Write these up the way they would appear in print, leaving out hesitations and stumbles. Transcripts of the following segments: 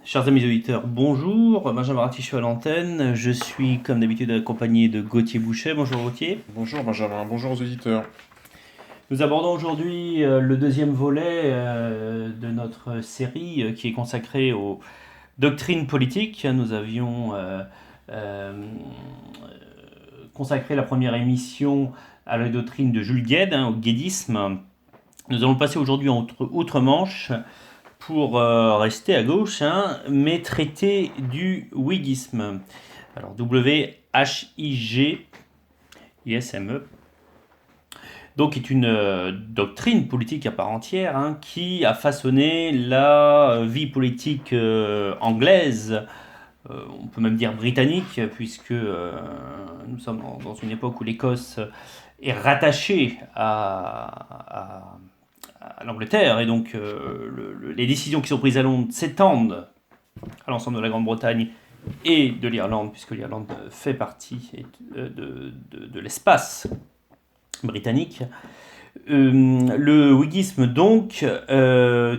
Chers amis auditeurs, bonjour, Benjamin Ratichou à l'antenne. Je suis comme d'habitude accompagné de Gauthier Boucher. Bonjour Gauthier. Bonjour Benjamin, bonjour aux auditeurs. Nous abordons aujourd'hui le deuxième volet de notre série qui est consacrée aux doctrines politiques. Nous avions euh, consacré la première émission à la doctrine de Jules Guesde, au guédisme. Nous allons passer aujourd'hui outre-Manche pour rester à gauche, mais traiter du whiggisme. Alors W-H-I-G-I-S-M-E. Donc est une doctrine politique à part entière qui a façonné la vie politique anglaise, on peut même dire britannique, puisque nous sommes dans une époque où l'Écosse est rattachée à l'Angleterre, et donc les décisions qui sont prises à Londres s'étendent à l'ensemble de la Grande-Bretagne et de l'Irlande, puisque l'Irlande fait partie de l'espace britannique. Le whiggisme donc,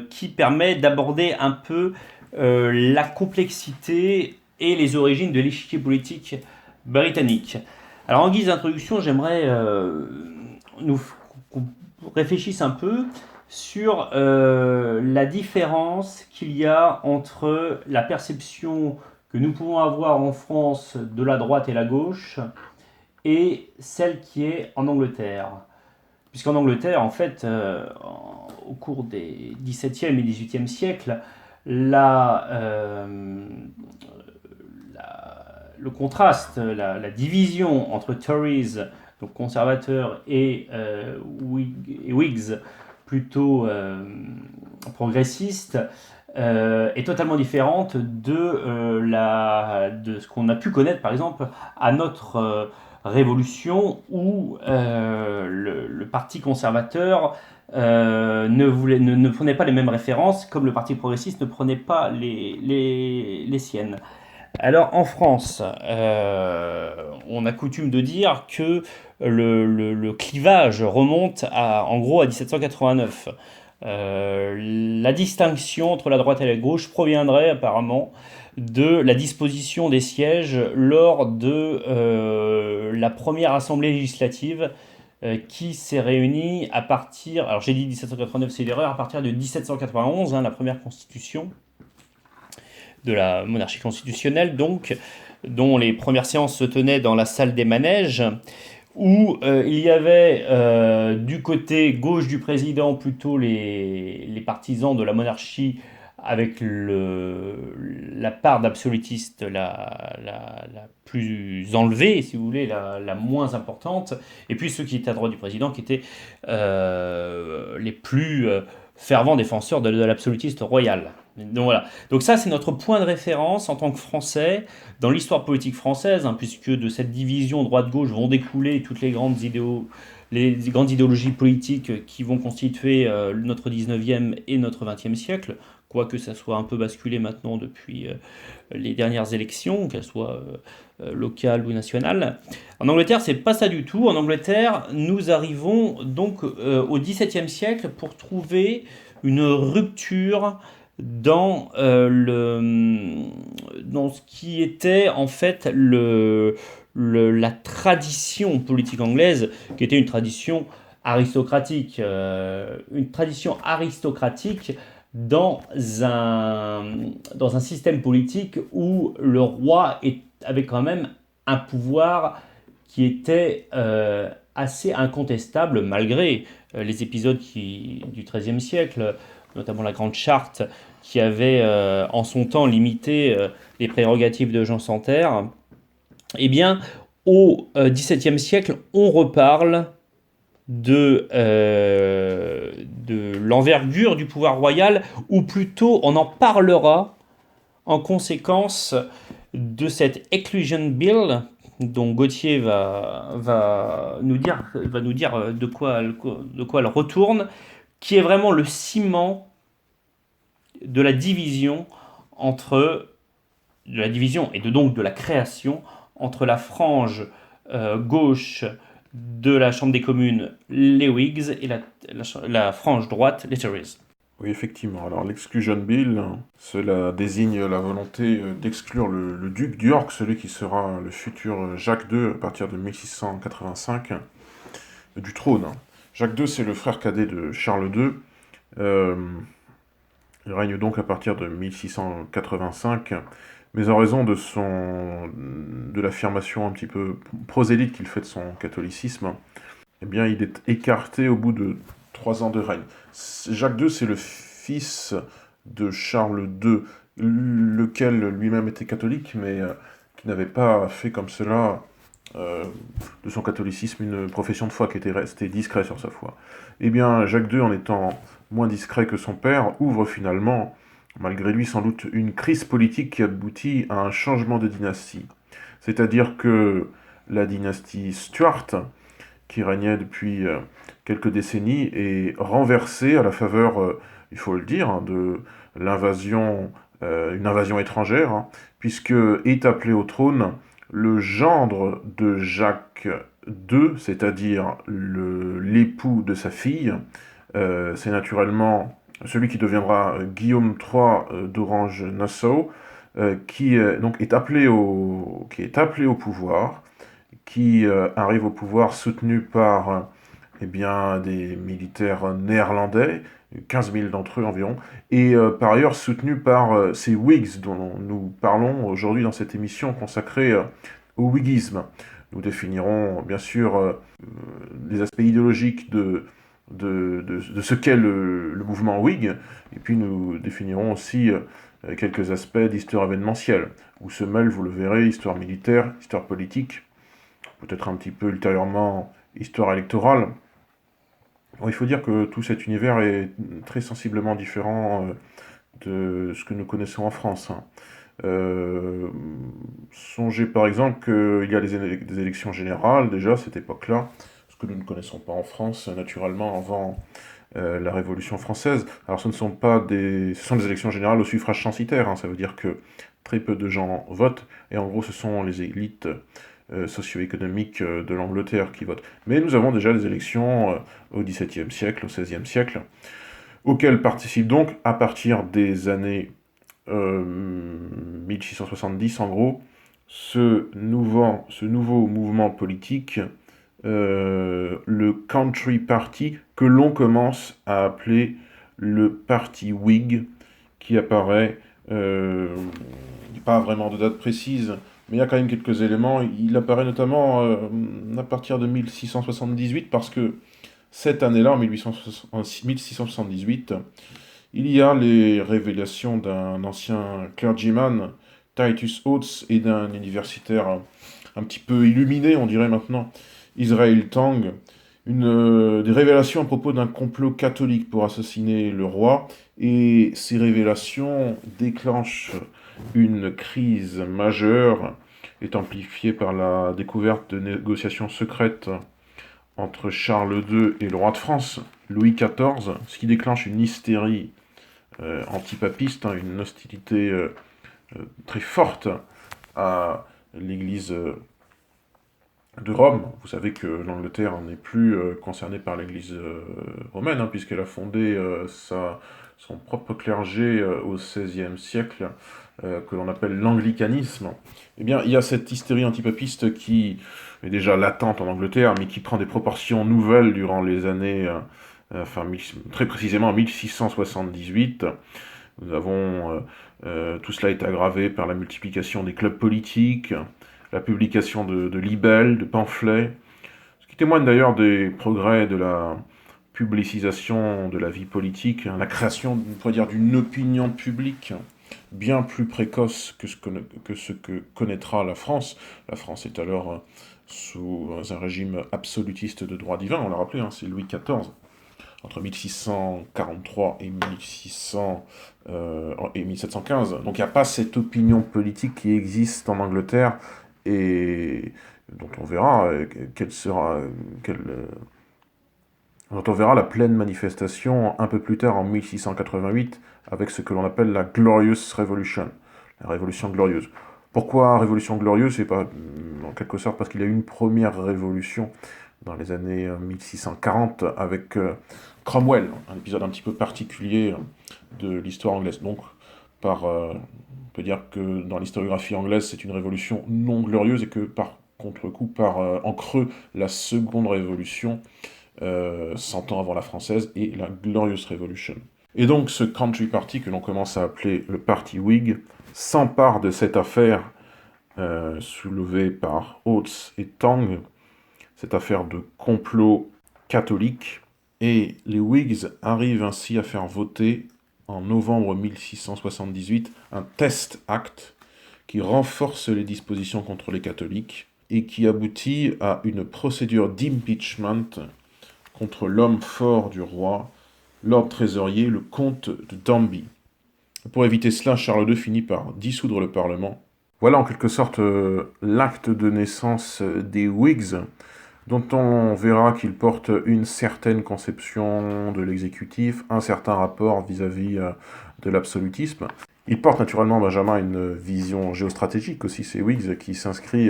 qui permet d'aborder un peu la complexité et les origines de l'échiquier politique britannique. Alors en guise d'introduction, j'aimerais qu'on réfléchisse un peu sur la différence qu'il y a entre la perception que nous pouvons avoir en France de la droite et la gauche et celle qui est en Angleterre. Puisqu'en Angleterre, en fait, au cours des XVIIe et XVIIIe siècles, le contraste, la division entre Tories, donc conservateurs, et Whigs, plutôt progressistes, est totalement différente de ce qu'on a pu connaître, par exemple, à notre Révolution, où le Parti conservateur ne prenait pas les mêmes références, comme le Parti progressiste ne prenait pas les siennes. Alors en France, on a coutume de dire que le clivage remonte en gros à 1789. La distinction entre la droite et la gauche proviendrait apparemment de la disposition des sièges lors de la première assemblée législative qui s'est réunie à partir, alors j'ai dit 1789, c'est l'erreur, à partir de 1791, la première constitution de la monarchie constitutionnelle, donc, dont les premières séances se tenaient dans la salle des manèges, où il y avait du côté gauche du président plutôt les partisans de la monarchie avec la part d'absolutistes la plus enlevée, si vous voulez, la moins importante, et puis ceux qui étaient à droite du président qui étaient les plus fervents défenseurs de l'absolutiste royal. Donc voilà. Donc ça, c'est notre point de référence en tant que Français dans l'histoire politique française, puisque de cette division droite-gauche vont découler toutes les grandes idéologies politiques qui vont constituer notre 19e et notre 20e siècle, quoique ça soit un peu basculé maintenant depuis les dernières élections, qu'elles soient locales ou nationales. En Angleterre, c'est pas ça du tout. En Angleterre, nous arrivons donc au XVIIe siècle pour trouver une rupture dans ce qui était en fait la tradition politique anglaise, qui était une tradition aristocratique, dans un système politique où le roi avait quand même un pouvoir qui était assez incontestable malgré les épisodes du XIIIe siècle, notamment la Grande Charte, qui avait en son temps limité les prérogatives de Jean sans Terre. Eh bien, au XVIIe siècle, on reparle de l'envergure du pouvoir royal, ou plutôt on en parlera en conséquence de cette Exclusion Bill, dont Gauthier va nous dire de quoi elle retourne, qui est vraiment le ciment de la division donc de la création entre la frange gauche de la Chambre des communes, les Whigs, et la frange droite, les Tories. Oui, effectivement. Alors, l'Exclusion Bill, cela désigne la volonté d'exclure le duc d'York, celui qui sera le futur Jacques II à partir de 1685, du trône. Jacques II, c'est le frère cadet de Charles II. Euh, il règne donc à partir de 1685, mais en raison de l'affirmation un petit peu prosélyte qu'il fait de son catholicisme, eh bien, il est écarté au bout de 3 ans de règne. Jacques II, c'est le fils de Charles II, lequel lui-même était catholique, mais qui n'avait pas fait comme cela euh, de son catholicisme une profession de foi, qui était resté discret sur sa foi. Eh bien, Jacques II, en étant moins discret que son père, ouvre finalement, malgré lui sans doute, une crise politique qui aboutit à un changement de dynastie. C'est-à-dire que la dynastie Stuart, qui régnait depuis quelques décennies, est renversée à la faveur, il faut le dire, hein, de l'invasion, une invasion étrangère, hein, puisque est appelé au trône le gendre de Jacques II, c'est-à-dire l'époux de sa fille. C'est naturellement celui qui deviendra Guillaume III d'Orange-Nassau, donc qui est appelé au pouvoir, qui arrive au pouvoir soutenu par eh bien, des militaires néerlandais, 15 000 d'entre eux environ, et par ailleurs soutenu par ces Whigs dont nous parlons aujourd'hui dans cette émission consacrée au Whiggisme. Nous définirons bien sûr les aspects idéologiques de ce qu'est le mouvement Whig, et puis nous définirons aussi quelques aspects d'histoire événementielle, où se mêlent, vous le verrez, histoire militaire, histoire politique, peut-être un petit peu ultérieurement histoire électorale. Bon, il faut dire que tout cet univers est très sensiblement différent de ce que nous connaissons en France, hein. Euh, Songez par exemple qu'il y a des élections générales déjà à cette époque-là, ce que nous ne connaissons pas en France naturellement avant la Révolution française. Alors ce sont des élections générales au suffrage censitaire, hein. Ça veut dire que très peu de gens votent, et en gros ce sont les élites socio-économiques de l'Angleterre qui votent. Mais nous avons déjà des élections au XVIIe siècle, au XVIe siècle, auxquelles participent donc, à partir des années 1670 en gros, ce nouveau mouvement politique, le Country Party, que l'on commence à appeler le Parti Whig, qui apparaît, pas vraiment de date précise, mais il y a quand même quelques éléments. Il apparaît notamment à partir de 1678, parce que cette année-là, en 1678, il y a les révélations d'un ancien clergyman, Titus Oates, et d'un universitaire un petit peu illuminé, on dirait maintenant, Israel Tang, des révélations à propos d'un complot catholique pour assassiner le roi, et ces révélations déclenchent une crise majeure, est amplifiée par la découverte de négociations secrètes entre Charles II et le roi de France, Louis XIV, ce qui déclenche une hystérie antipapiste, hein, une hostilité très forte à l'Église de Rome. Vous savez que l'Angleterre n'est plus concernée par l'Église romaine, hein, puisqu'elle a fondé son propre clergé au XVIe siècle, que l'on appelle l'anglicanisme. Eh bien, il y a cette hystérie antipapiste qui est déjà latente en Angleterre, mais qui prend des proportions nouvelles durant les années, très précisément en 1678. Nous avons, tout cela est aggravé par la multiplication des clubs politiques, la publication de libelles, de pamphlets, ce qui témoigne d'ailleurs des progrès de la publicisation de la vie politique, hein, la création, on pourrait dire, d'une opinion publique bien plus précoce que ce que connaîtra la France. La France est alors sous un régime absolutiste de droit divin, on l'a rappelé, hein, c'est Louis XIV, entre 1643 et 1715. Donc il n'y a pas cette opinion politique qui existe en Angleterre, et dont on verra dont on verra la pleine manifestation un peu plus tard en 1688 avec ce que l'on appelle la Glorious Revolution, la Révolution glorieuse. Pourquoi Révolution glorieuse? C'est pas en quelque sorte parce qu'il y a eu une première révolution dans les années 1640 avec Cromwell, un épisode un petit peu particulier de l'histoire anglaise. Donc, on peut dire que dans l'historiographie anglaise, c'est une révolution non glorieuse et que par contre-coup, en creux, la seconde révolution, 100 ans avant la française, et la Glorious Revolution. Et donc ce Country Party, que l'on commence à appeler le Parti Whig, s'empare de cette affaire soulevée par Oates et Tang, cette affaire de complot catholique, et les Whigs arrivent ainsi à faire voter en novembre 1678 un Test Act qui renforce les dispositions contre les catholiques et qui aboutit à une procédure d'impeachment contre l'homme fort du roi, Lord Trésorier, le comte de Danby. Pour éviter cela, Charles II finit par dissoudre le Parlement. Voilà en quelque sorte l'acte de naissance des Whigs, dont on verra qu'ils portent une certaine conception de l'exécutif, un certain rapport vis-à-vis de l'absolutisme. Ils portent naturellement, Benjamin, une vision géostratégique aussi, ces Whigs, qui s'inscrit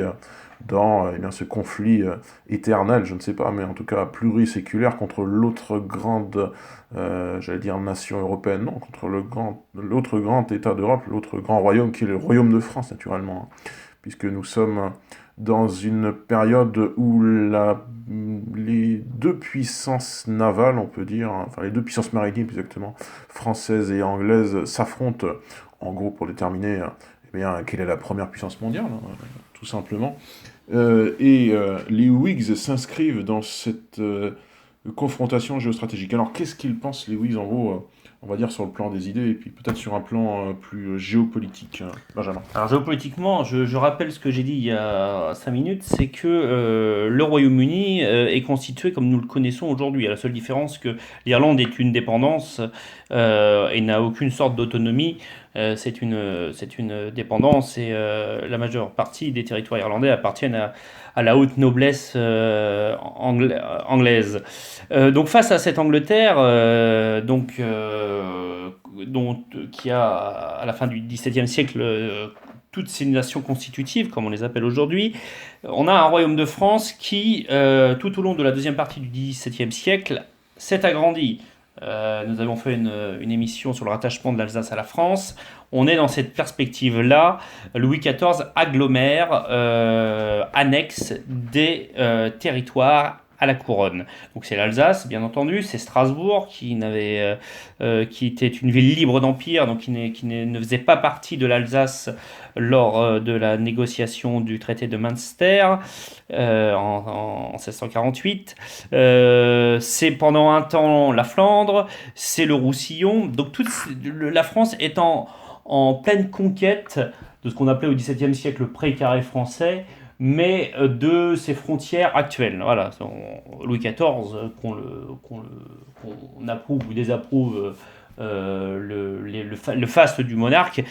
dans ce conflit éternel, je ne sais pas, mais en tout cas pluriséculaire contre l'autre grande, nation européenne, non, contre l'autre grand État d'Europe, l'autre grand royaume qui est le royaume de France, naturellement, puisque nous sommes dans une période où les deux puissances navales, on peut dire, enfin les deux puissances maritimes exactement, françaises et anglaises, s'affrontent en gros pour déterminer quelle est la première puissance mondiale, tout simplement. Les Whigs s'inscrivent dans cette confrontation géostratégique. Alors qu'est-ce qu'ils pensent les Whigs en gros on va dire sur le plan des idées, et puis peut-être sur un plan plus géopolitique, Benjamin. Alors géopolitiquement, je rappelle ce que j'ai dit il y a 5 minutes, c'est que le Royaume-Uni est constitué comme nous le connaissons aujourd'hui, à la seule différence que l'Irlande est une dépendance et n'a aucune sorte d'autonomie. C'est une dépendance et la majeure partie des territoires irlandais appartiennent à la haute noblesse anglaise. Donc face à cette Angleterre, qui a à la fin du XVIIe siècle toutes ces nations constitutives, comme on les appelle aujourd'hui, on a un royaume de France qui, tout au long de la deuxième partie du XVIIe siècle, s'est agrandi. Nous avons fait une émission sur le rattachement de l'Alsace à la France. On est dans cette perspective-là. Louis XIV agglomère, annexe des territoires à la couronne. Donc c'est l'Alsace, bien entendu, c'est Strasbourg qui était une ville libre d'empire, donc qui ne faisait pas partie de l'Alsace lors de la négociation du traité de Münster en 1648. C'est pendant un temps la Flandre, c'est le Roussillon. Donc la France est en pleine conquête de ce qu'on appelait au XVIIe siècle le pré-carré français, mais de ses frontières actuelles. Voilà, Louis XIV, qu'on approuve ou désapprouve le faste du monarque,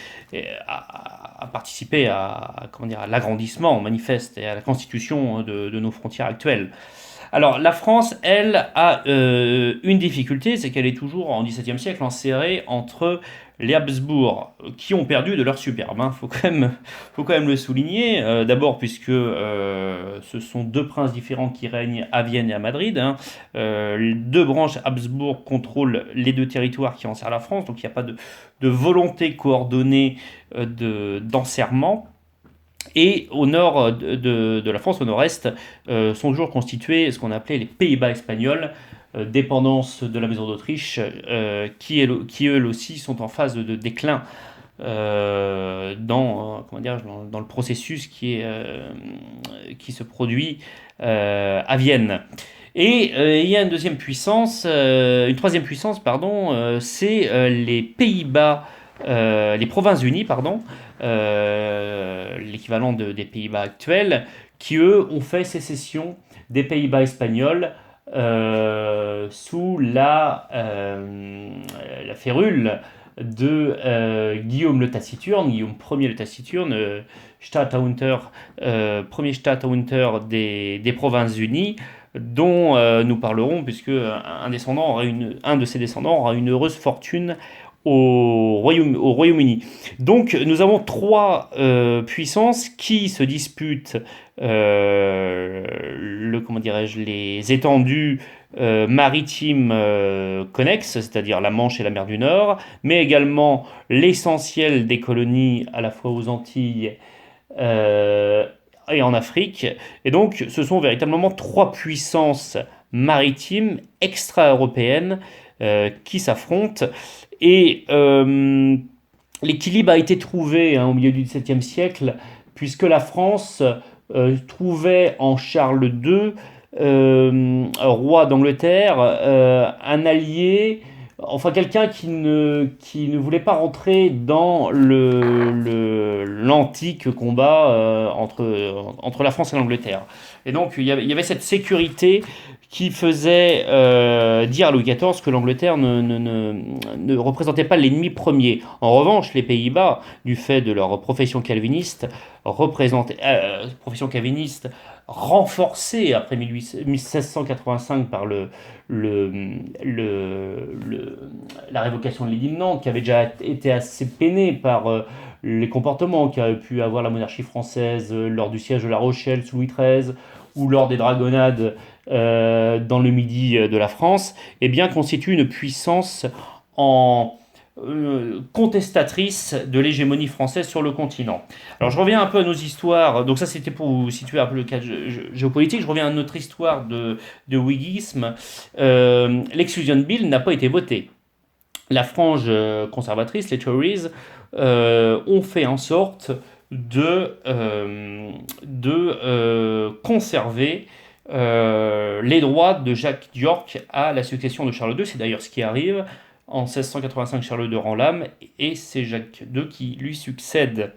a participé à l'agrandissement manifeste et à la constitution de nos frontières actuelles. Alors la France, elle, a une difficulté, c'est qu'elle est toujours en XVIIe siècle enserrée entre les Habsbourg, qui ont perdu de leur superbe. Faut quand même le souligner. D'abord puisque ce sont deux princes différents qui règnent à Vienne et à Madrid. Deux branches Habsbourg contrôlent les deux territoires qui enserrent la France, donc il n'y a pas de volonté coordonnée d'enserrement. Et au nord de la France, au nord-est, sont toujours constitués ce qu'on appelait les Pays-Bas espagnols, dépendance de la Maison d'Autriche, qui eux aussi sont en phase de déclin dans le processus qui se produit à Vienne. Et il y a une troisième puissance, c'est les Pays-Bas, les Provinces-Unies, l'équivalent des Pays-Bas actuels, qui eux ont fait sécession des Pays-Bas espagnols sous la férule de Guillaume le Taciturne, Guillaume Ier le Taciturne, premier Statthalter des Provinces-Unies, dont nous parlerons, puisque un de ses descendants aura une heureuse fortune au Royaume-Uni. Donc nous avons trois puissances qui se disputent les étendues maritimes connexes, c'est-à-dire la Manche et la mer du Nord, mais également l'essentiel des colonies à la fois aux Antilles euh, et en Afrique. Et donc, ce sont véritablement trois puissances maritimes extra-européennes qui s'affrontent. Et l'équilibre a été trouvé au milieu du XVIIe siècle, puisque la France trouvait en Charles II, roi d'Angleterre, un allié, enfin quelqu'un qui ne voulait pas rentrer dans l'antique combat entre la France et l'Angleterre. Et donc il y avait cette sécurité qui faisait dire à Louis XIV que l'Angleterre ne représentait pas l'ennemi premier. En revanche, les Pays-Bas, du fait de leur profession calviniste renforcée après 1685 par le, la révocation de l'édit de Nantes, qui avait déjà été assez peinée par les comportements qu'avait pu avoir la monarchie française lors du siège de La Rochelle sous Louis XIII ou lors des dragonnades dans le midi de la France, eh bien, constitue une puissance en contestatrice de l'hégémonie française sur le continent. Alors je reviens un peu à nos histoires, donc ça c'était pour vous situer un peu le cadre géopolitique, je reviens à notre histoire de whiggisme. L'Exclusion Bill n'a pas été votée. La frange conservatrice, les Tories, ont fait en sorte de conserver les droits de Jacques d'York à la succession de Charles II. C'est d'ailleurs ce qui arrive. En 1685, Charles II rend l'âme et c'est Jacques II qui lui succède.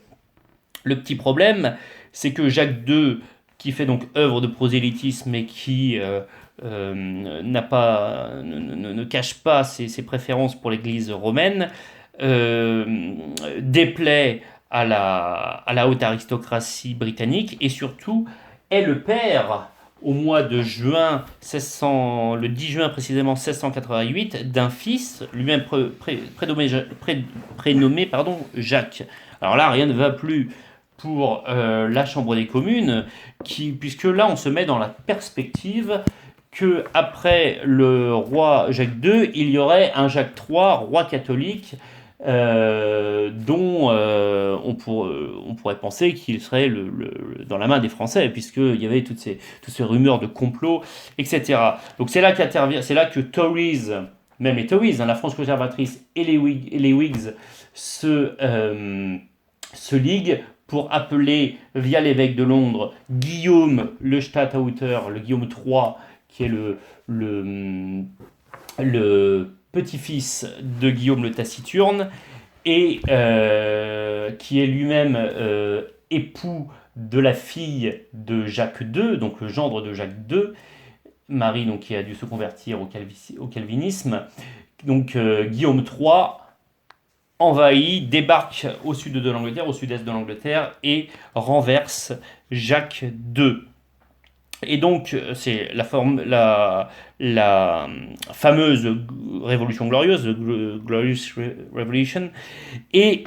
Le petit problème, c'est que Jacques II, qui fait donc œuvre de prosélytisme et qui ne cache pas ses préférences pour l'Église romaine, déplaît à la haute aristocratie britannique et surtout est le père, au mois de juin, le 10 juin précisément 1688, d'un fils, lui-même prénommé Jacques. Alors là, rien ne va plus pour la Chambre des communes, puisque là, on se met dans la perspective que après le roi Jacques II, il y aurait un Jacques III, roi catholique, dont on pourrait penser qu'il serait dans la main des Français, puisqu'il y avait toutes ces rumeurs de complot, etc. Donc c'est là que Tories, même les Tories, la France conservatrice et les Whigs se liguent pour appeler, via l'évêque de Londres, Guillaume le Statthalter, le Guillaume III, qui est le petit-fils de Guillaume le Taciturne, et qui est lui-même époux de la fille de Jacques II, donc le gendre de Jacques II, Marie, donc, qui a dû se convertir au calvinisme. Donc Guillaume III envahit, débarque au sud de l'Angleterre, au sud-est de l'Angleterre, et renverse Jacques II. Et donc, c'est la fameuse Révolution glorieuse, the Glorious Revolution. Et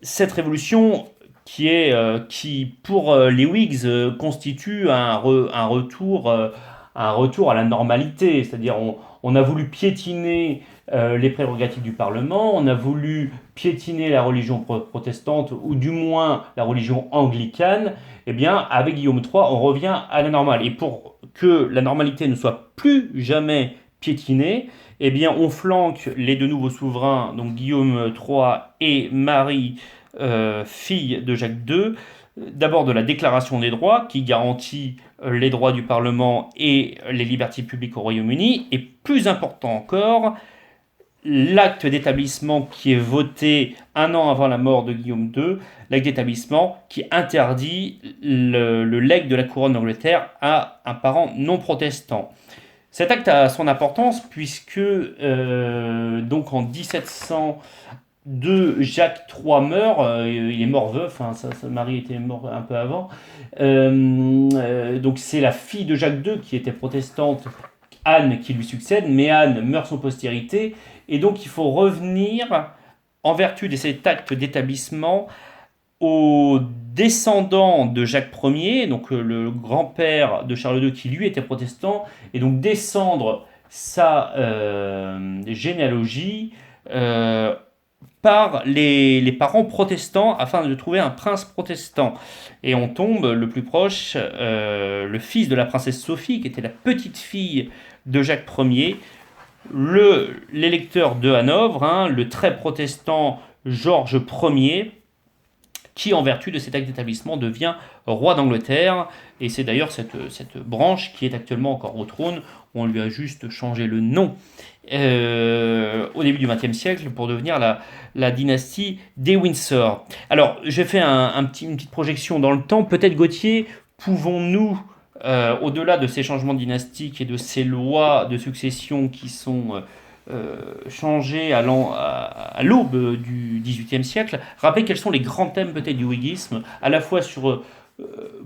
cette révolution qui pour les Whigs, constitue un retour à la normalité. C'est-à-dire, on a voulu piétiner les prérogatives du Parlement, on a voulu piétiner la religion protestante, ou du moins la religion anglicane. Eh bien, avec Guillaume III, on revient à la normale. Et pour que la normalité ne soit plus jamais piétinée, eh bien, on flanque les deux nouveaux souverains, donc Guillaume III et Marie, fille de Jacques II, d'abord de la Déclaration des droits, qui garantit les droits du Parlement et les libertés publiques au Royaume-Uni, et plus important encore, l'acte d'établissement qui est voté un an avant la mort de Guillaume II, l'acte d'établissement qui interdit le legs de la couronne d'Angleterre à un parent non protestant. Cet acte a son importance puisque donc en 1702, Jacques III meurt, il est mort veuf, sa mari était mort un peu avant, donc c'est la fille de Jacques II qui était protestante, Anne, qui lui succède, mais Anne meurt sans postérité, et donc il faut revenir, en vertu de cet acte d'établissement, aux descendants de Jacques Ier, donc le grand-père de Charles II qui lui était protestant, et donc descendre sa généalogie euh, par les parents protestants afin de trouver un prince protestant. Et on tombe le plus proche, le fils de la princesse Sophie, qui était la petite fille de Jacques Ier, l'électeur de Hanovre, hein, le très protestant Georges Ier, qui, en vertu de cet acte d'établissement, devient roi d'Angleterre. Et c'est d'ailleurs cette branche qui est actuellement encore au trône. On lui a juste changé le nom au début du XXe siècle pour devenir la dynastie des Windsor. Alors, j'ai fait une petite projection dans le temps. Peut-être, Gauthier, pouvons-nous, au-delà de ces changements dynastiques et de ces lois de succession qui sont changées à l'aube du XVIIIe siècle, rappeler quels sont les grands thèmes peut-être du whiggisme, à la fois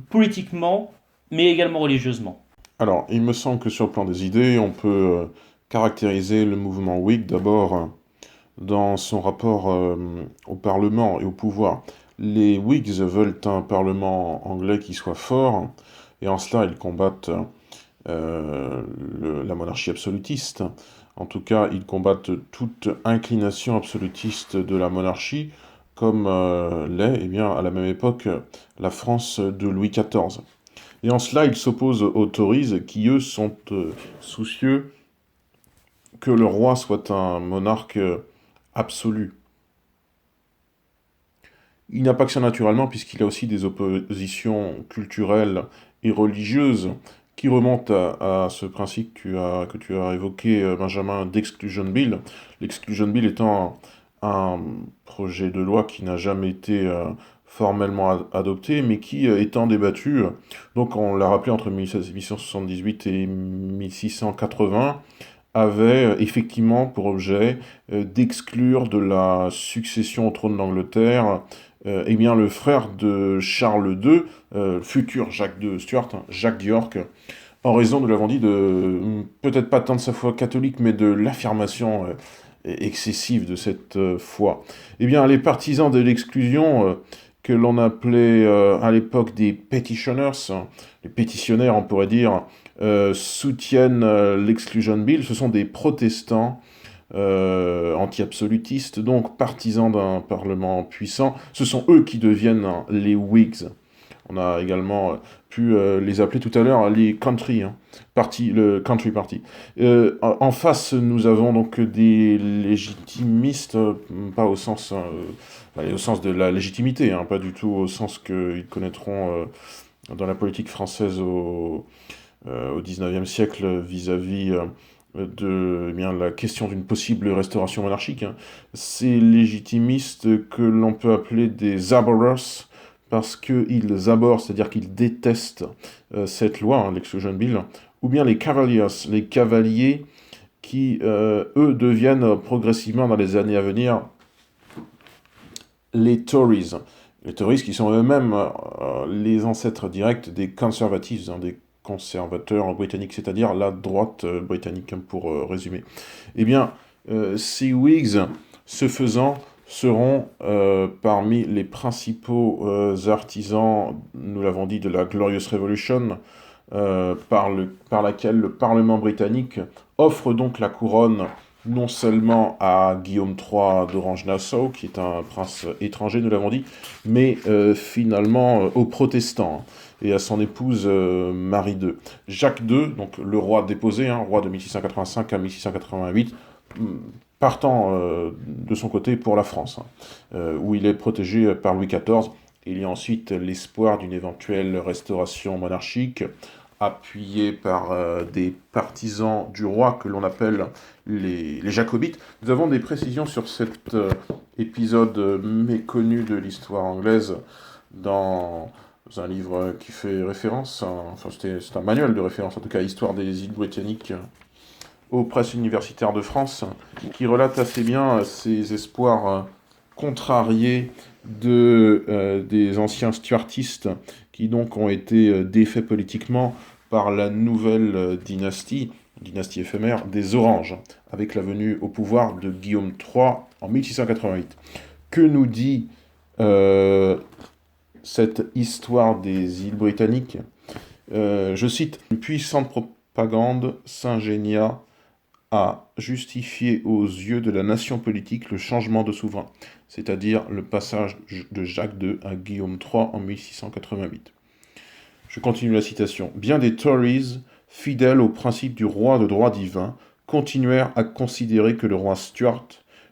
politiquement, mais également religieusement. Alors, il me semble que sur le plan des idées, on peut caractériser le mouvement Whig d'abord dans son rapport au Parlement et au pouvoir. Les Whigs veulent un Parlement anglais qui soit fort, et en cela ils combattent la monarchie absolutiste. En tout cas, ils combattent toute inclination absolutiste de la monarchie, comme l'est, eh bien, à la même époque, la France de Louis XIV. Et en cela, ils s'opposent aux Tories, qui eux sont soucieux que le roi soit un monarque absolu. Il n'a pas que ça naturellement, puisqu'il a aussi des oppositions culturelles et religieuses qui remontent à ce principe que tu as évoqué, Benjamin, d'Exclusion Bill. L'Exclusion Bill étant un projet de loi qui n'a jamais été formellement adopté, mais qui, étant débattu, donc on l'a rappelé entre 1878 et 1680, avait effectivement pour objet d'exclure de la succession au trône d'Angleterre eh bien, le frère de Charles II, futur Jacques de Stuart, hein, Jacques d'York, en raison, nous l'avons dit, de peut-être pas tant de sa foi catholique, mais de l'affirmation excessive de cette foi. Eh bien, les partisans de l'exclusion, que l'on appelait à l'époque des petitioners, hein, les pétitionnaires, on pourrait dire, soutiennent l'Exclusion Bill. Ce sont des protestants anti-absolutistes, donc partisans d'un parlement puissant. Ce sont eux qui deviennent les Whigs. On a également pu les appeler tout à l'heure les country, hein, le country party. En face, nous avons donc des légitimistes, pas au sens, au sens de la légitimité, hein, pas du tout au sens qu'ils connaîtront dans la politique française au XIXe siècle vis-à-vis de eh bien, la question d'une possible restauration monarchique. Hein. Ces légitimistes que l'on peut appeler des abhorrers, parce qu'ils abhorrent, c'est-à-dire qu'ils détestent cette loi, hein, l'Exclusion Bill, ou bien les cavaliers, les cavaliers qui, eux, deviennent progressivement dans les années à venir les Tories. Les Tories qui sont eux-mêmes les ancêtres directs des conservatives, hein, des conservateurs britanniques, c'est-à-dire la droite britannique, hein, pour résumer. Eh bien, ces Whigs, ce faisant, seront parmi les principaux artisans, nous l'avons dit, de la Glorious Revolution, par laquelle le Parlement britannique offre donc la couronne non seulement à Guillaume III d'Orange-Nassau, qui est un prince étranger, nous l'avons dit, mais finalement aux protestants, hein, et à son épouse Marie II. Jacques II, donc le roi déposé, hein, roi de 1685 à 1688, partant de son côté pour la France, hein, où il est protégé par Louis XIV. Il y a ensuite l'espoir d'une éventuelle restauration monarchique, appuyé par des partisans du roi que l'on appelle les Jacobites. Nous avons des précisions sur cet épisode méconnu de l'histoire anglaise dans un livre qui fait référence, enfin c'est un manuel de référence en tout cas, Histoire des îles britanniques aux presses universitaires de France, qui relate assez bien ces espoirs contrariés des anciens stuartistes qui donc ont été défaits politiquement par la nouvelle dynastie éphémère des Oranges, avec la venue au pouvoir de Guillaume III en 1688. Que nous dit euh, cette histoire des îles britanniques. Je cite, une puissante propagande s'ingénia à justifier aux yeux de la nation politique le changement de souverain, c'est-à-dire le passage de Jacques II à Guillaume III en 1688. Je continue la citation. Bien des Tories, fidèles au principe du roi de droit divin, continuèrent à considérer que le roi Stuart,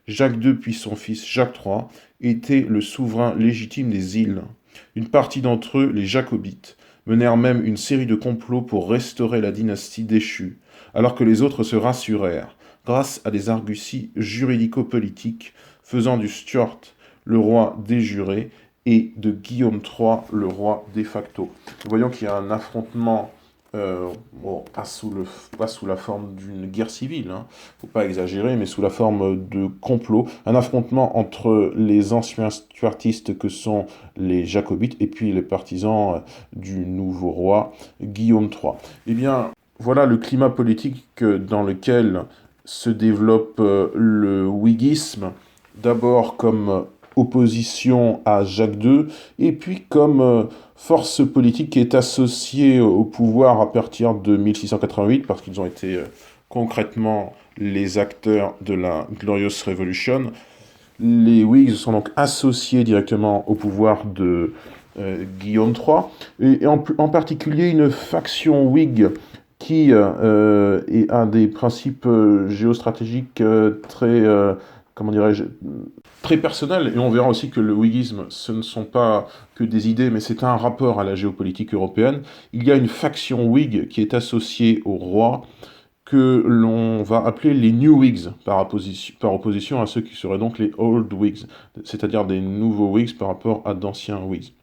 Jacques II puis son fils Jacques III, était le souverain légitime des îles. Une partie d'entre eux, les Jacobites, menèrent même une série de complots pour restaurer la dynastie déchue, alors que les autres se rassurèrent, grâce à des arguties juridico-politiques, faisant du Stuart le roi déjuré et de Guillaume III le roi de facto. Nous voyons qu'il y a un affrontement, pas sous la forme d'une guerre civile, hein, faut pas exagérer, mais sous la forme de complot, un affrontement entre les anciens stuartistes que sont les jacobites et puis les partisans du nouveau roi Guillaume III. Eh bien, voilà le climat politique dans lequel se développe le whiggisme, d'abord comme opposition à Jacques II, et puis comme force politique qui est associée au pouvoir à partir de 1688, parce qu'ils ont été concrètement les acteurs de la Glorious Revolution. Les Whigs sont donc associés directement au pouvoir de Guillaume III, et en particulier une faction Whig qui est un des principes géostratégiques comment dirais-je, très personnels. Et on verra aussi que le whiggisme, ce ne sont pas que des idées, mais c'est un rapport à la géopolitique européenne. Il y a une faction Whig qui est associée au roi, que l'on va appeler les New Whigs, par opposition à ceux qui seraient donc les Old Whigs, c'est-à-dire des nouveaux Whigs par rapport à d'anciens Whigs.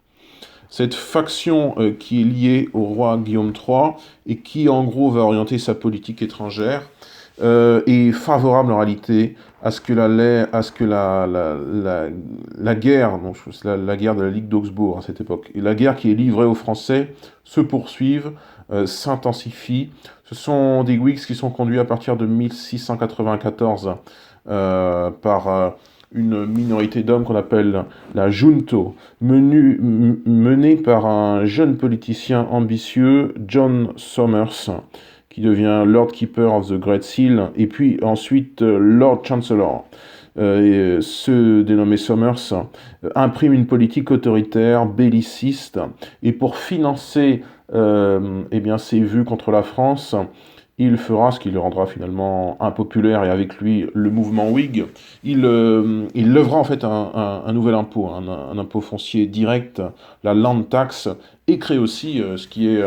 Cette faction qui est liée au roi Guillaume III et qui en gros va orienter sa politique étrangère est favorable en réalité à ce que la guerre, donc la guerre de la Ligue d'Augsbourg à cette époque, et la guerre qui est livrée aux Français se poursuive, s'intensifie. Ce sont des Whigs qui sont conduits à partir de 1694 par une minorité d'hommes qu'on appelle la Junto, menée par un jeune politicien ambitieux, John Somers, qui devient Lord Keeper of the Great Seal, et puis ensuite Lord Chancellor. Ce dénommé Somers imprime une politique autoritaire, belliciste, et pour financer ses vues contre la France, il fera ce qui le rendra finalement impopulaire, et avec lui le mouvement Whig. Il lèvera en fait un nouvel impôt, un impôt foncier direct, la land tax, et crée aussi ce qui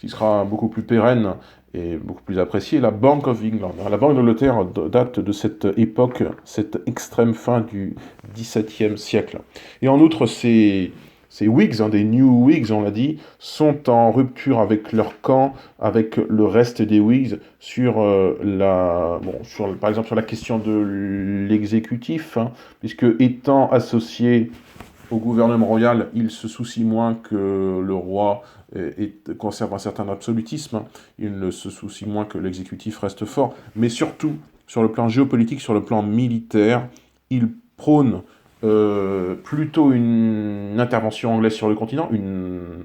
sera beaucoup plus pérenne et beaucoup plus apprécié, la Bank of England. La Banque d'Angleterre date de cette époque, cette extrême fin du XVIIe siècle. Et en outre, ces Whigs, des New Whigs, on l'a dit, sont en rupture avec leur camp, avec le reste des Whigs, par exemple sur la question de l'exécutif, puisque étant associés au gouvernement royal, il se soucie moins que le roi conserve un certain absolutisme, il ne se soucie moins que l'exécutif reste fort, mais surtout, sur le plan géopolitique, sur le plan militaire, il prône plutôt une intervention anglaise sur le continent,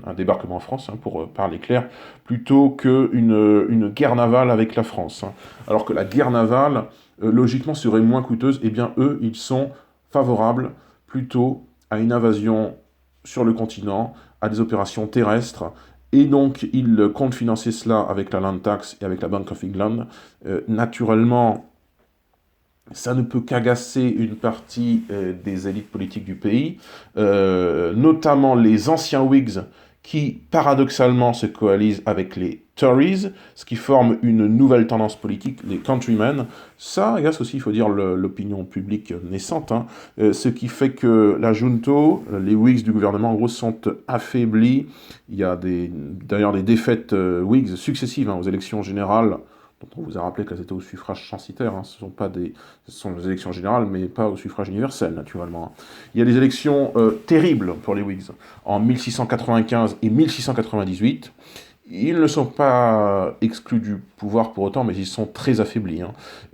un débarquement en France, pour parler clair, plutôt qu'une guerre navale avec la France. Alors que la guerre navale, logiquement, serait moins coûteuse, et bien eux, ils sont favorables plutôt à une invasion sur le continent, à des opérations terrestres, et donc ils comptent financer cela avec la Land Tax et avec la Bank of England. Naturellement, ça ne peut qu'agacer une partie des élites politiques du pays, notamment les anciens Whigs, qui paradoxalement se coalisent avec les Tories, ce qui forme une nouvelle tendance politique, les countrymen. Ça agace aussi, il faut dire, l'opinion publique naissante, ce qui fait que la Junto, les Whigs du gouvernement, en gros, sont affaiblis. Il y a d'ailleurs des défaites Whigs successives aux élections générales, dont on vous a rappelé qu'elles étaient au suffrage censitaire, ce sont des élections générales, mais pas au suffrage universel, naturellement. Il y a des élections terribles pour les Whigs, en 1695 et 1698. Ils ne sont pas exclus du pouvoir pour autant, mais ils sont très affaiblis.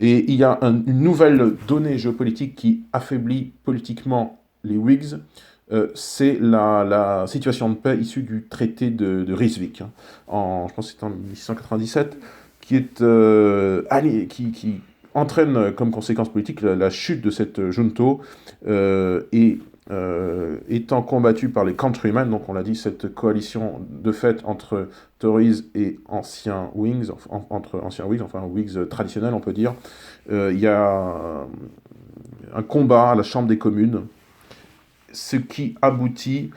Et il y a une nouvelle donnée géopolitique qui affaiblit politiquement les Whigs, c'est la situation de paix issue du traité de Rijswijk, hein, je pense que c'était en 1697, qui entraîne comme conséquence politique la chute de cette junto, et étant combattue par les countrymen, donc on l'a dit, cette coalition de fait entre Tories et anciens Whigs, entre anciens Whigs, enfin Whigs traditionnels on peut dire, il y a un combat à la Chambre des communes, ce qui aboutit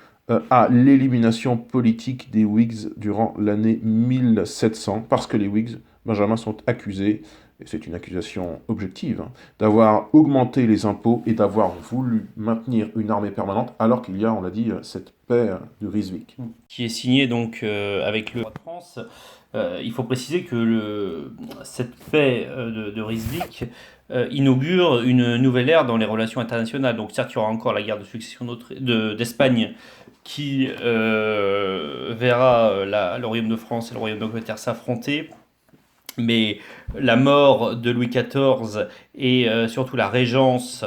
à l'élimination politique des Whigs durant l'année 1700, parce que les Whigs, Benjamin, sont accusés, et c'est une accusation objective, hein, d'avoir augmenté les impôts et d'avoir voulu maintenir une armée permanente, alors qu'il y a, on l'a dit, cette paix de Rijswijk. Qui est signé donc avec le roi de France. Il faut préciser que cette paix de Rijswijk inaugure une nouvelle ère dans les relations internationales. Donc certes, il y aura encore la guerre de succession d'Espagne qui verra le royaume de France et le royaume d'Angleterre s'affronter. Mais la mort de Louis XIV et surtout la régence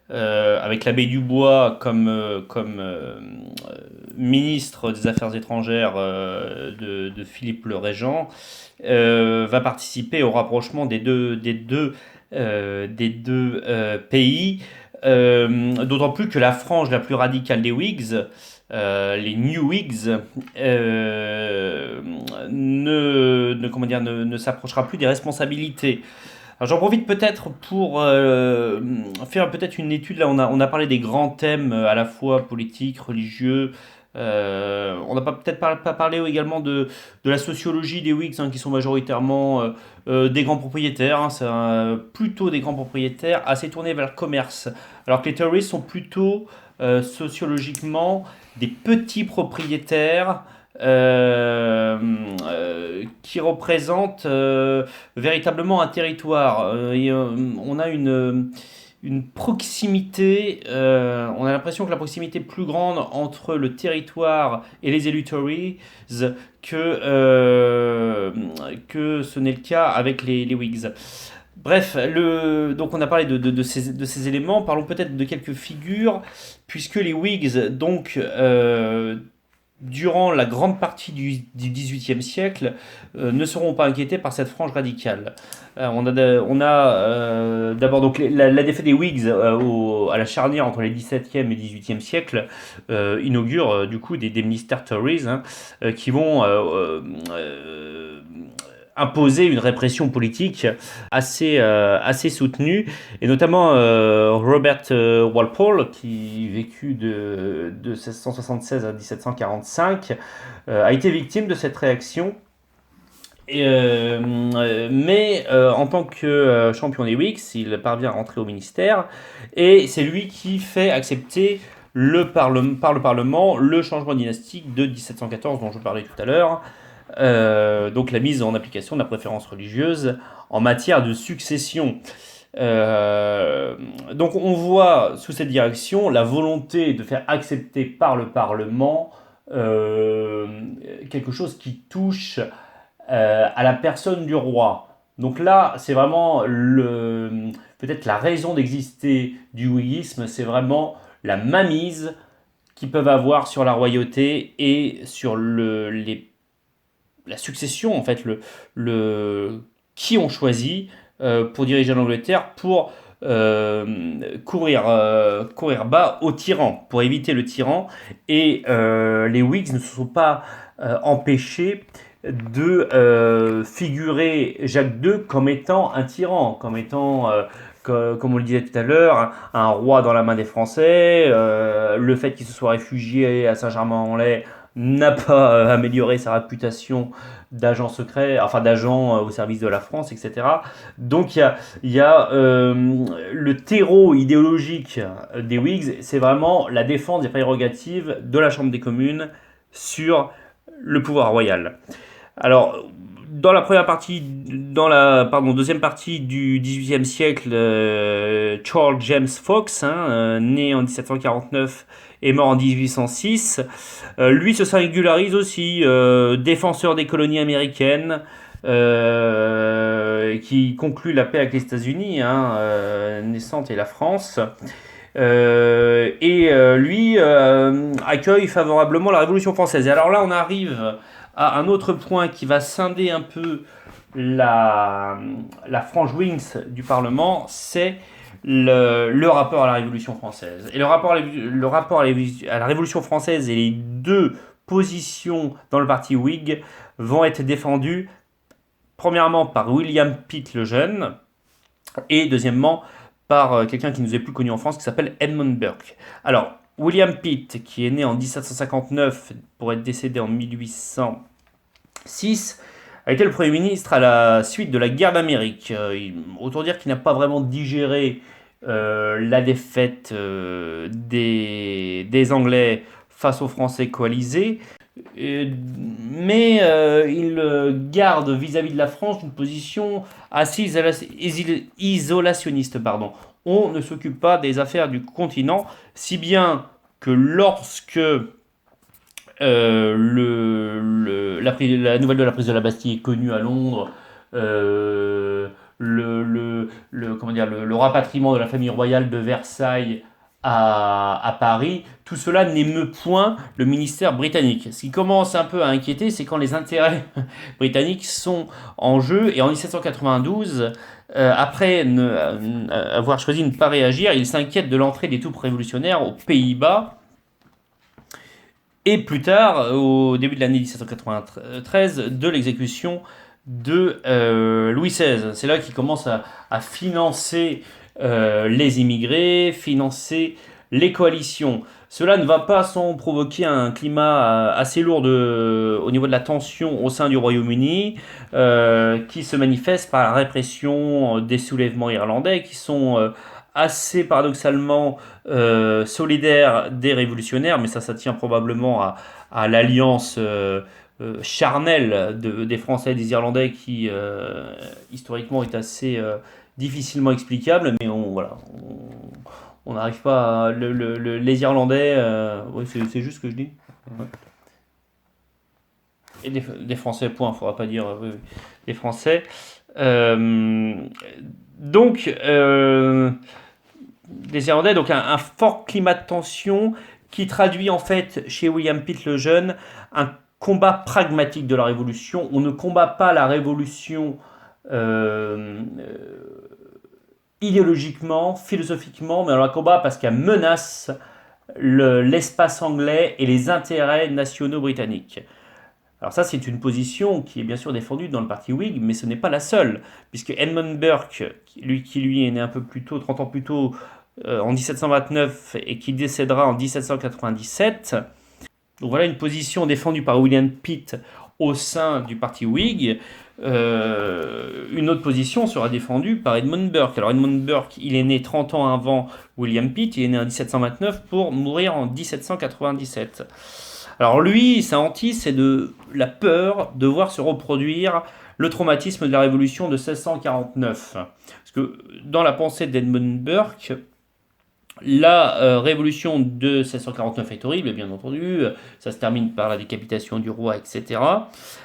avec l'abbé Dubois comme ministre des Affaires étrangères de Philippe le Régent, va participer au rapprochement des deux pays, d'autant plus que la frange la plus radicale des Whigs, les New Whigs, ne s'approchera plus des responsabilités. Alors j'en profite peut-être pour faire peut-être une étude. Là, on a parlé des grands thèmes à la fois politiques, religieux. On n'a peut-être pas parlé également de la sociologie des Whigs, hein, qui sont majoritairement des grands propriétaires. Hein, c'est plutôt des grands propriétaires assez tournés vers le commerce. Alors que les Tories sont plutôt sociologiquement des petits propriétaires qui représentent véritablement un territoire. On a une proximité, on a l'impression que la proximité est plus grande entre le territoire et les élus Tories que ce n'est le cas avec les Whigs. Bref, donc on a parlé de ces éléments. Parlons peut-être de quelques figures, puisque les Whigs, donc, durant la grande partie du XVIIIe siècle, ne seront pas inquiétés par cette frange radicale. On a d'abord donc la défaite des Whigs à la charnière entre les XVIIe et XVIIIe siècles inaugure du coup des ministères Tories, hein, qui vont imposer une répression politique assez soutenue, et notamment Robert Walpole, qui vécut de 1676 à 1745, a été victime de cette réaction. Mais en tant que champion des Whigs, il parvient à rentrer au ministère, et c'est lui qui fait accepter par le Parlement le changement dynastique de 1714 dont je parlais tout à l'heure. Donc la mise en application de la préférence religieuse en matière de succession. Donc on voit sous cette direction la volonté de faire accepter par le Parlement quelque chose qui touche à la personne du roi. Donc là, c'est vraiment peut-être la raison d'exister du whiggisme, c'est vraiment la mainmise qu'ils peuvent avoir sur la royauté et sur la succession, en fait, qui ont choisi pour diriger l'Angleterre, pour courir bas au tyran, pour éviter le tyran. Et les Whigs ne se sont pas empêchés de figurer Jacques II comme étant un tyran, comme étant, comme on le disait tout à l'heure, un roi dans la main des Français. Le fait qu'il se soit réfugié à Saint-Germain-en-Laye n'a pas amélioré sa réputation d'agent secret, enfin d'agent au service de la France, etc. Donc il y a le terreau idéologique des Whigs, c'est vraiment la défense des prérogatives de la Chambre des communes sur le pouvoir royal. Alors, dans la deuxième partie du XVIIIe siècle, Charles James Fox, né en 1749 et mort en 1806, lui se singularise aussi, défenseur des colonies américaines, qui conclut la paix avec les États-Unis, naissante, et la France. Lui accueille favorablement la Révolution française. Et alors là, on arrive à un autre point qui va scinder un peu la frange Wings du Parlement, c'est le rapport à la Révolution française. Et le rapport à la Révolution française et les deux positions dans le parti Whig vont être défendus premièrement par William Pitt le Jeune et deuxièmement par quelqu'un qui nous est plus connu en France qui s'appelle Edmund Burke. Alors, William Pitt, qui est né en 1759 pour être décédé en 1806, a été le Premier ministre à la suite de la guerre d'Amérique. Autant dire qu'il n'a pas vraiment digéré la défaite des Anglais face aux Français coalisés, mais il garde vis-à-vis de la France une position assez isolationniste. Pardon. On ne s'occupe pas des affaires du continent, si bien que lorsque la nouvelle de la prise de la Bastille est connue à Londres, le rapatriement de la famille royale de Versailles à Paris, tout cela n'émeut point le ministère britannique. Ce qui commence un peu à inquiéter, c'est quand les intérêts britanniques sont en jeu. Et en 1792, après avoir choisi de ne pas réagir, il s'inquiète de l'entrée des troupes révolutionnaires aux Pays-Bas. Et plus tard, au début de l'année 1793, de l'exécution de Louis XVI. C'est là qu'il commence à financer les immigrés, financer les coalitions. Cela ne va pas sans provoquer un climat assez lourd au niveau de la tension au sein du Royaume-Uni, qui se manifeste par la répression des soulèvements irlandais, qui sont assez paradoxalement solidaires des révolutionnaires, mais ça tient probablement à l'alliance charnelle des Français et des Irlandais qui, historiquement, est assez difficilement explicable, mais on n'arrive pas à... les Irlandais... oui, c'est juste ce que je dis. Ouais. Et des Français, point, il ne faudra pas dire... oui, des Français. Donc, des Irlandais, donc un fort climat de tension qui traduit en fait chez William Pitt le Jeune un combat pragmatique de la Révolution. On ne combat pas la Révolution idéologiquement, philosophiquement, mais on la combat parce qu'elle menace l'espace anglais et les intérêts nationaux britanniques. Alors ça, c'est une position qui est bien sûr défendue dans le parti Whig, mais ce n'est pas la seule, puisque Edmund Burke, qui lui est né un peu plus tôt, 30 ans plus tôt, en 1729, et qui décédera en 1797. Donc voilà une position défendue par William Pitt au sein du parti Whig. Une autre position sera défendue par Edmund Burke. Alors Edmund Burke, il est né 30 ans avant William Pitt, il est né en 1729 pour mourir en 1797. Alors lui, sa hantise, c'est de la peur de voir se reproduire le traumatisme de la Révolution de 1649. Parce que dans la pensée d'Edmund Burke, la révolution de 1649 est horrible, bien entendu, ça se termine par la décapitation du roi, etc.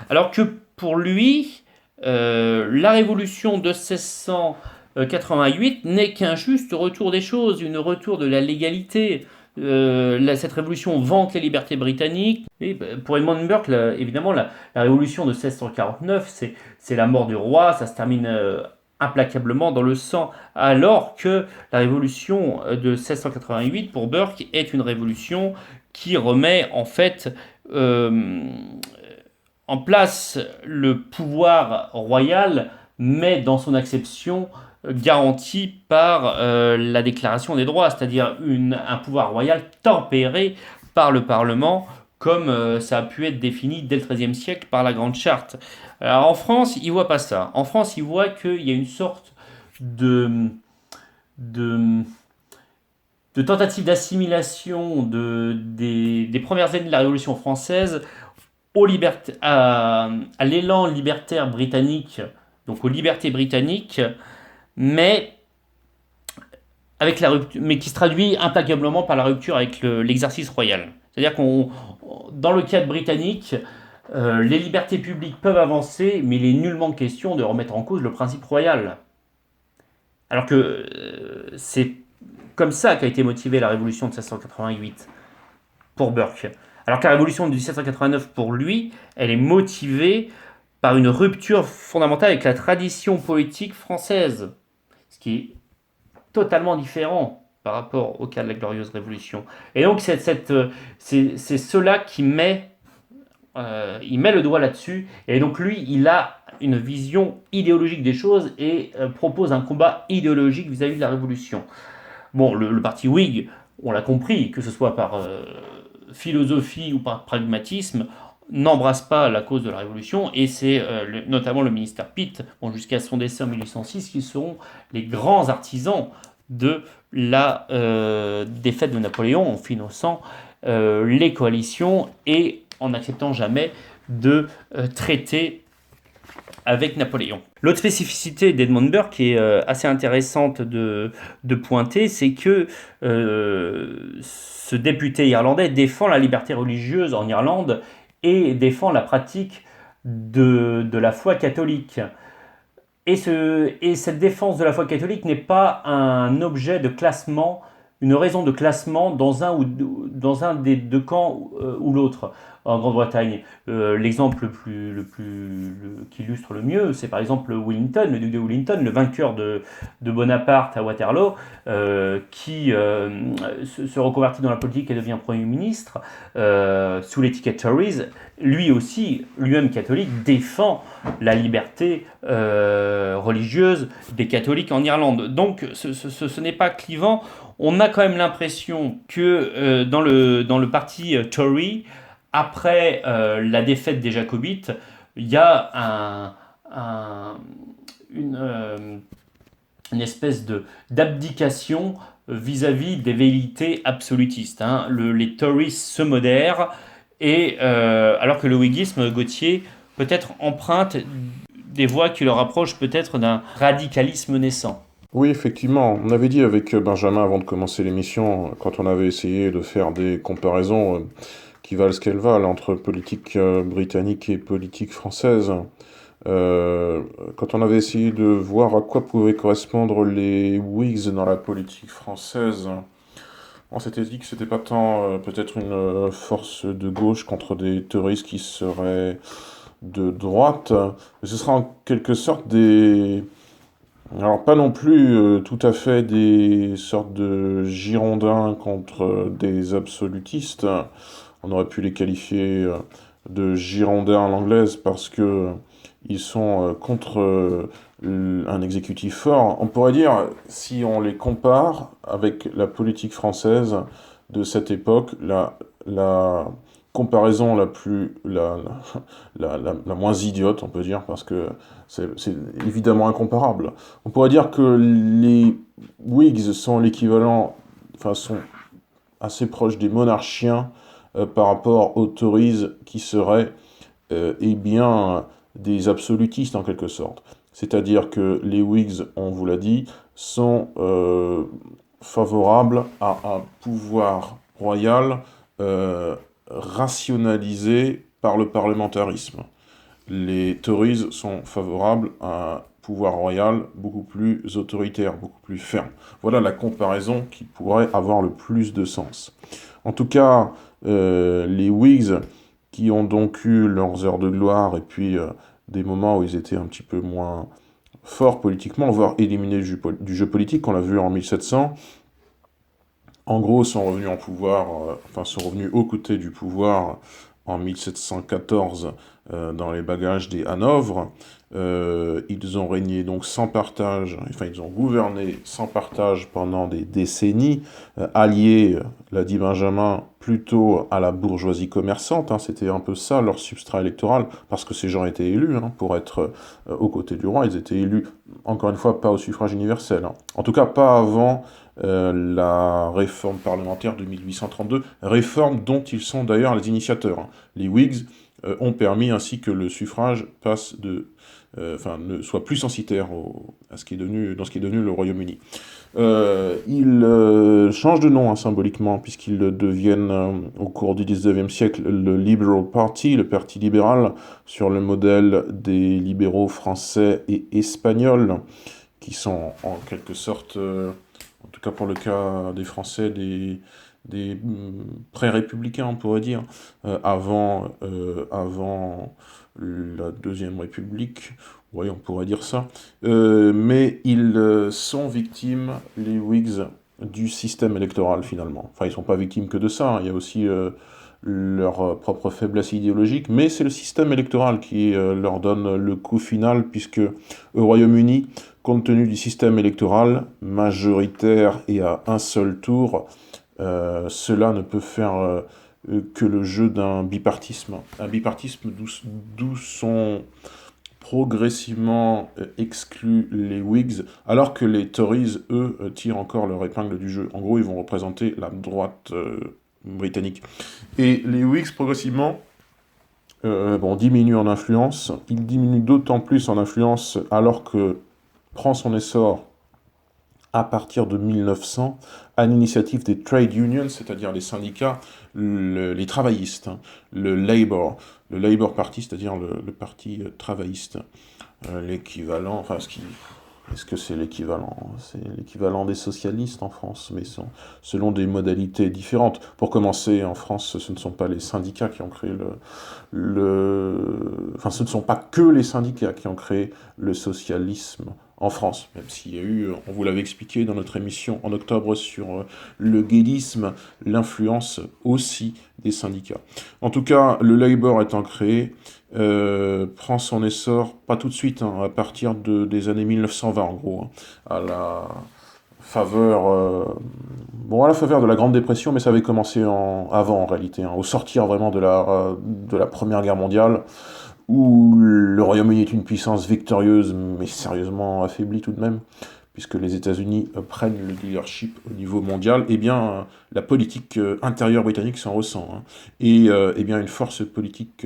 Alors que pour lui, la révolution de 1688 n'est qu'un juste retour des choses, un retour de la légalité. Cette révolution vante les libertés britanniques. Et pour Edmund Burke, évidemment, la révolution de 1649, c'est la mort du roi, ça se termine implacablement dans le sang, alors que la révolution de 1688, pour Burke, est une révolution qui remet en fait en place le pouvoir royal, mais dans son acception garantie par la Déclaration des droits, c'est-à-dire un pouvoir royal tempéré par le Parlement, comme ça a pu être défini dès le XIIIe siècle par la Grande Charte. Alors en France, ils ne voient pas ça. En France, ils voient qu'il y a une sorte de tentative d'assimilation des premières années de la Révolution française à l'élan libertaire britannique, donc aux libertés britanniques, mais qui se traduit implacablement par la rupture avec l'exercice royal. C'est-à-dire dans le cadre britannique, les libertés publiques peuvent avancer, mais il est nullement question de remettre en cause le principe royal. Alors que c'est comme ça qu'a été motivée la révolution de 1788 pour Burke. Alors que la révolution de 1789, pour lui, elle est motivée par une rupture fondamentale avec la tradition politique française, ce qui est totalement différent par rapport au cas de la Glorieuse Révolution. Et donc c'est cela qui il met le doigt là-dessus, et donc lui, il a une vision idéologique des choses et propose un combat idéologique vis-à-vis de la Révolution. Bon, le parti Whig, on l'a compris, que ce soit par philosophie ou par pragmatisme, n'embrasse pas la cause de la Révolution, et c'est notamment le ministère Pitt, bon, jusqu'à son décès en 1806, qui seront les grands artisans de la défaite de Napoléon, en finançant les coalitions et en n'acceptant jamais de traiter avec Napoléon. L'autre spécificité d'Edmund Burke qui est assez intéressante de pointer, c'est que ce député irlandais défend la liberté religieuse en Irlande et défend la pratique de la foi catholique. Et cette défense de la foi catholique n'est pas un objet de classement, une raison de classement dans un des deux camps ou l'autre. En Grande-Bretagne, l'exemple qui illustre le mieux, c'est par exemple Wellington, le duc de Wellington, le vainqueur de Bonaparte à Waterloo, qui se reconvertit dans la politique et devient Premier ministre sous l'étiquette Tories. Lui aussi, lui-même catholique, défend la liberté religieuse des catholiques en Irlande. Donc ce n'est pas clivant. On a quand même l'impression que dans le parti Tory, après la défaite des Jacobites, il y a une espèce d'abdication vis-à-vis des velléités absolutistes. Hein. Les Tories se modèrent, et alors que le whiggisme, Gauthier, peut-être emprunte des voies qui le rapprochent peut-être d'un radicalisme naissant. Oui, effectivement. On avait dit avec Benjamin avant de commencer l'émission, quand on avait essayé de faire des comparaisons qui valent ce qu'elles valent entre politique britannique et politique française, quand on avait essayé de voir à quoi pouvaient correspondre les Whigs dans la politique française, on s'était dit que c'était pas tant peut-être une force de gauche contre des Tories qui seraient de droite, mais ce sera en quelque sorte des... Alors pas non plus tout à fait des sortes de girondins contre des absolutistes. On aurait pu les qualifier de girondins à l'anglaise parce que ils sont contre un exécutif fort. On pourrait dire, si on les compare avec la politique française de cette époque, la comparaison la moins idiote, on peut dire, parce que c'est évidemment incomparable. On pourrait dire que les Whigs sont l'équivalent, enfin sont assez proches des monarchiens par rapport aux Tories qui seraient eh bien des absolutistes en quelque sorte. C'est-à-dire que les Whigs, on vous l'a dit, sont favorables à un pouvoir royal rationalisé par le parlementarisme. Les Tories sont favorables à un pouvoir royal beaucoup plus autoritaire, beaucoup plus ferme. Voilà la comparaison qui pourrait avoir le plus de sens. En tout cas, les Whigs, qui ont donc eu leurs heures de gloire et puis des moments où ils étaient un petit peu moins forts politiquement, voire éliminés du jeu politique, on l'a vu en 1700, en gros, sont revenus sont revenus aux côtés du pouvoir en 1714 dans les bagages des Hanovre. Ils ont régné donc sans partage, enfin ils ont gouverné sans partage pendant des décennies, alliés, l'a dit Benjamin, plutôt à la bourgeoisie commerçante. Hein, c'était un peu ça leur substrat électoral, parce que ces gens étaient élus pour être aux côtés du roi. Ils étaient élus, encore une fois, pas au suffrage universel. Hein. En tout cas, pas avant la réforme parlementaire de 1832, réforme dont ils sont d'ailleurs les initiateurs. Hein. Les Whigs ont permis ainsi que le suffrage passe ne soit plus censitaire dans ce qui est devenu le Royaume-Uni. Ils changent de nom symboliquement, puisqu'ils deviennent au cours du 19e siècle le Liberal Party, le Parti libéral, sur le modèle des libéraux français et espagnols, qui sont en quelque sorte en tout cas pour le cas des Français, des pré-républicains, on pourrait dire, avant la Deuxième République, oui, on pourrait dire ça. Mais ils sont victimes, les Whigs, du système électoral finalement. Enfin, ils sont pas victimes que de ça, hein. Il y a aussi leur propre faiblesse idéologique, mais c'est le système électoral qui leur donne le coup final, puisque au Royaume-Uni, compte tenu du système électoral majoritaire et à un seul tour, cela ne peut faire que le jeu d'un bipartisme. Un bipartisme d'où sont progressivement exclus les Whigs, alors que les Tories, eux, tirent encore leur épingle du jeu. En gros, ils vont représenter la droite britannique. Et les Whigs, progressivement, diminuent en influence. Ils diminuent d'autant plus en influence alors que prend son essor à partir de 1900, à l'initiative des trade unions, c'est-à-dire les syndicats, les travaillistes, hein, le Labour Party, c'est-à-dire le parti travailliste, l'équivalent, enfin, est-ce que c'est l'équivalent? C'est l'équivalent des socialistes en France, mais selon des modalités différentes. Pour commencer, en France, ce ne sont pas les syndicats qui ont créé enfin, ce ne sont pas que les syndicats qui ont créé le socialisme en France, même s'il y a eu, on vous l'avait expliqué dans notre émission en octobre sur le gaullisme, l'influence aussi des syndicats. En tout cas, le Labour étant créé, prend son essor, pas tout de suite, hein, à partir des années 1920 en gros, hein, à la faveur, à la faveur de la Grande Dépression, mais ça avait commencé avant en réalité, hein, au sortir vraiment de la Première Guerre mondiale, où le Royaume-Uni est une puissance victorieuse, mais sérieusement affaiblie tout de même, puisque les États-Unis prennent le leadership au niveau mondial, eh bien, la politique intérieure britannique s'en ressent, hein. Et eh bien, une force politique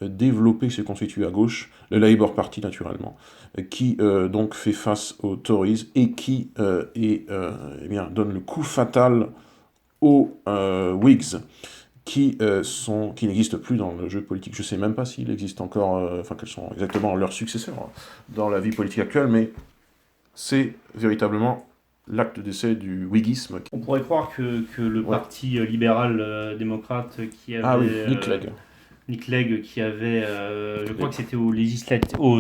développée se constitue à gauche, le Labour Party naturellement, qui donc fait face aux Tories et qui eh bien, donne le coup fatal aux Whigs, qui n'existent plus dans le jeu politique. Je ne sais même pas s'il existe encore, quels sont exactement leurs successeurs dans la vie politique actuelle, mais c'est véritablement l'acte d'essai du whiggisme. On pourrait croire que le Ouais. parti libéral-démocrate qui avait... Ah oui, Nick Clegg. Nick Clegg qui avait, je crois que c'était aux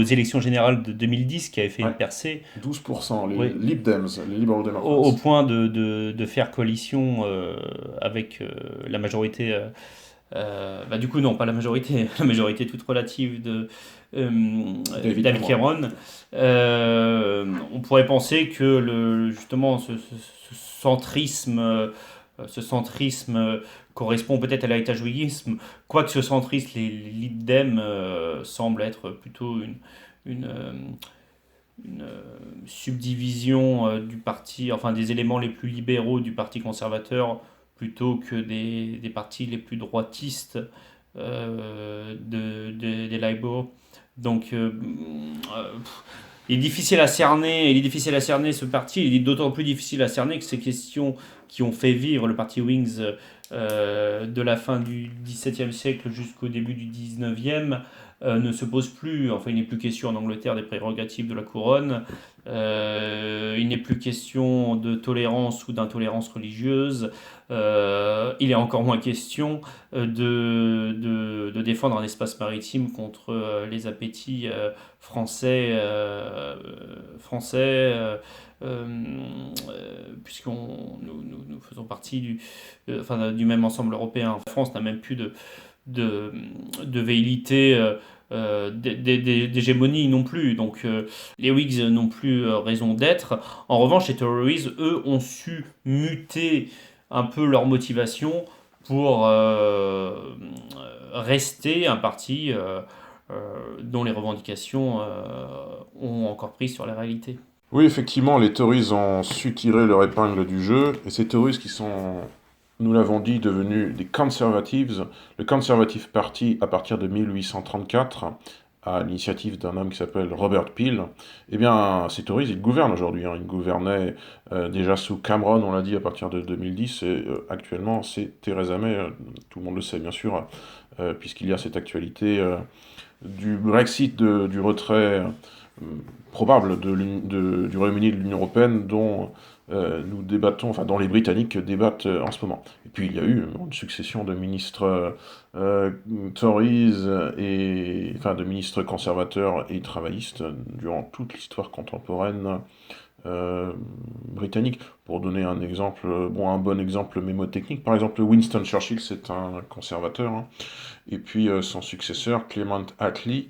élections générales de 2010, qui avait fait Ouais. une percée 12%, les Oui. Lib Dems, les libéraux au démocrates. point de faire coalition avec la majorité. Du coup, non, pas la majorité, la majorité toute relative de David Cameron. On pourrait penser que justement ce centrisme correspond peut-être à l'héritage whiggisme, quoique ce centrisme, les Lib Dem, semble être plutôt une subdivision du parti, enfin des éléments les plus libéraux du parti conservateur, plutôt que des partis les plus droitistes des Labour. Donc, il est difficile à cerner, ce parti. Il est d'autant plus difficile à cerner que ces questions qui ont fait vivre le parti Wings de la fin du XVIIe siècle jusqu'au début du XIXe ne se posent plus. Enfin, il n'est plus question en Angleterre des prérogatives de la couronne. Il n'est plus question de tolérance ou d'intolérance religieuse. Il est encore moins question de défendre un espace maritime contre les appétits puisque nous faisons partie du même ensemble européen. La France n'a même plus de velléité d'hégémonie non plus. Donc les Whigs n'ont plus raison d'être. En revanche, les Tories, eux, ont su muter un peu leur motivation pour rester un parti dont les revendications ont encore pris sur la réalité. Oui, effectivement, les Tories ont su tirer leur épingle du jeu, et ces Tories qui sont, nous l'avons dit, devenus des Conservatives, le Conservative Party à partir de 1834, à l'initiative d'un homme qui s'appelle Robert Peel, eh bien, ces Tories, ils gouvernent aujourd'hui, hein. Ils gouvernaient déjà sous Cameron, on l'a dit, à partir de 2010, et actuellement, c'est Theresa May, tout le monde le sait, bien sûr, puisqu'il y a cette actualité du Brexit, du retrait probable du Royaume-Uni de l'Union européenne, dont nous débattons, enfin dont les Britanniques débattent en ce moment. Et puis il y a eu une succession de ministres Tories de ministres conservateurs et travaillistes durant toute l'histoire contemporaine euh, britannique. Pour donner un exemple, un bon exemple mémotechnique, par exemple Winston Churchill, c'est un conservateur, hein. Et puis son successeur, Clement Attlee,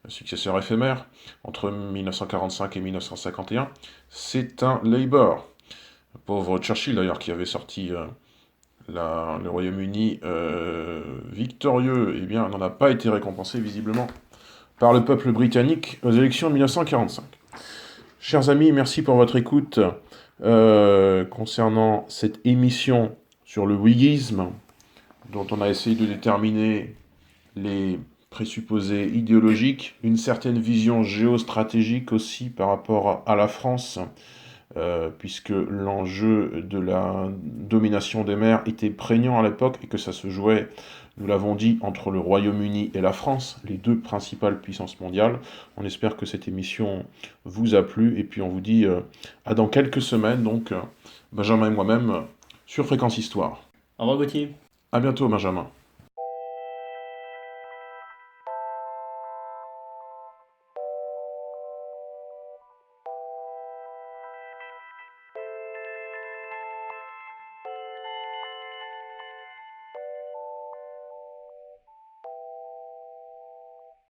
successeur éphémère, entre 1945 et 1951, c'est un Labour. Pauvre Churchill d'ailleurs, qui avait sorti le Royaume-Uni victorieux, eh bien, n'en a pas été récompensé visiblement par le peuple britannique aux élections de 1945. Chers amis, merci pour votre écoute concernant cette émission sur le whiggisme, dont on a essayé de déterminer les présupposés idéologiques, une certaine vision géostratégique aussi par rapport à la France, puisque l'enjeu de la domination des mers était prégnant à l'époque et que ça se jouait, nous l'avons dit, entre le Royaume-Uni et la France, les deux principales puissances mondiales. On espère que cette émission vous a plu et puis on vous dit à dans quelques semaines, donc Benjamin et moi-même, sur Fréquence Histoire. Au revoir Gauthier. À bientôt Benjamin.